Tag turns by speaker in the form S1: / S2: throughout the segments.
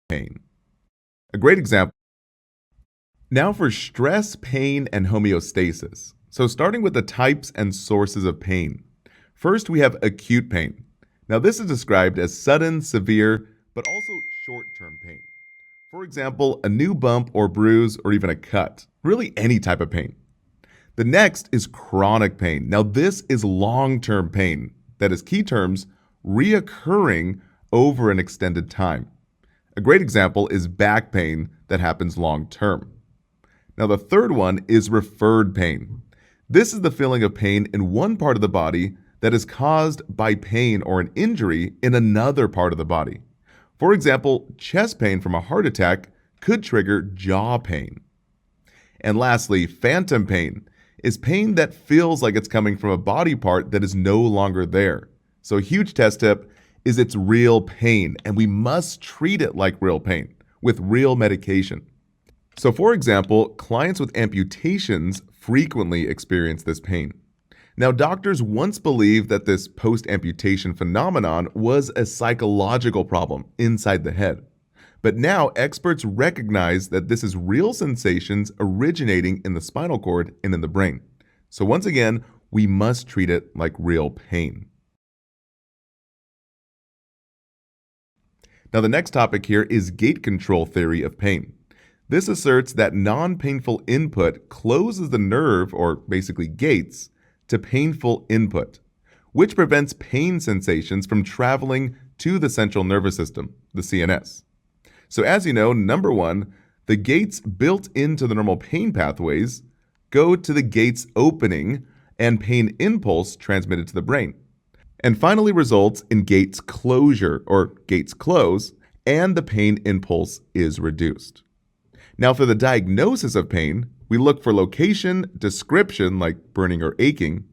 S1: pain. A great example. Now for stress, pain, and homeostasis. So starting with the types and sources of pain. First, we have acute pain. Now this is described as sudden, severe, but also short-term pain. For example, a new bump or bruise or even a cut. Really any type of pain. The next is chronic pain. Now this is long-term pain. That is key terms, reoccurring over an extended time. A great example is back pain that happens long-term. Now, the third one is referred pain. This is the feeling of pain in one part of the body that is caused by pain or an injury in another part of the body. For example, chest pain from a heart attack could trigger jaw pain. And lastly, phantom pain is pain that feels like it's coming from a body part that is no longer there. So a huge test tip is it's real pain, and we must treat it like real pain with real medication. So for example, clients with amputations frequently experience this pain. Now, doctors once believed that this post-amputation phenomenon was a psychological problem inside the head. But now experts recognize that this is real sensations originating in the spinal cord and in the brain. So once again, we must treat it like real pain. Now, the next topic here is gate control theory of pain. This asserts that non-painful input closes the nerve, or basically gates, to painful input, which prevents pain sensations from traveling to the central nervous system, the CNS. So as you know, number one, the gates built into the normal pain pathways go to the gates opening and pain impulse transmitted to the brain. And finally results in gates closure, or gates close, and the pain impulse is reduced. Now, for the diagnosis of pain, we look for location, description like burning or aching,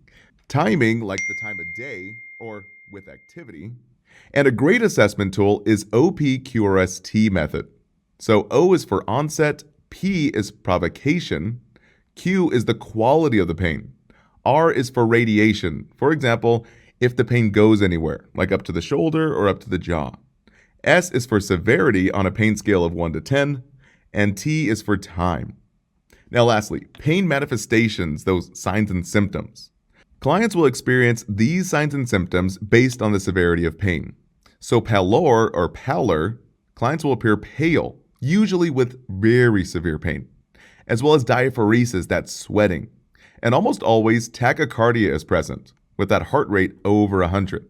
S1: timing like the time of day or with activity, and a great assessment tool is OPQRST method. So O is for onset, P is provocation, Q is the quality of the pain, R is for radiation. For example, if the pain goes anywhere, like up to the shoulder or up to the jaw. S is for severity on a pain scale of 1 to 10, and T is for time. Now lastly, pain manifestations, those signs and symptoms. Clients will experience these signs and symptoms based on the severity of pain. So pallor or pallor, clients will appear pale, usually with very severe pain, as well as diaphoresis, that's sweating. And almost always tachycardia is present, with that heart rate over 100,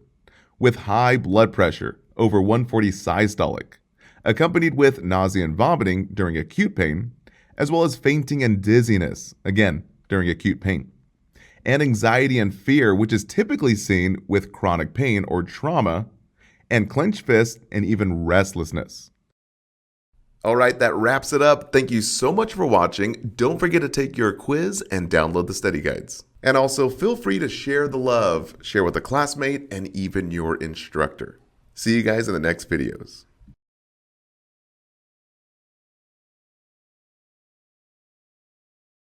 S1: with high blood pressure over 140 systolic, accompanied with nausea and vomiting during acute pain, as well as fainting and dizziness, again, during acute pain, and anxiety and fear, which is typically seen with chronic pain or trauma, and clenched fists and even restlessness. All right, that wraps it up. Thank you so much for watching. Don't forget to take your quiz and download the study guides. And also feel free to share the love, share with a classmate, and even your instructor. See you guys in the next videos.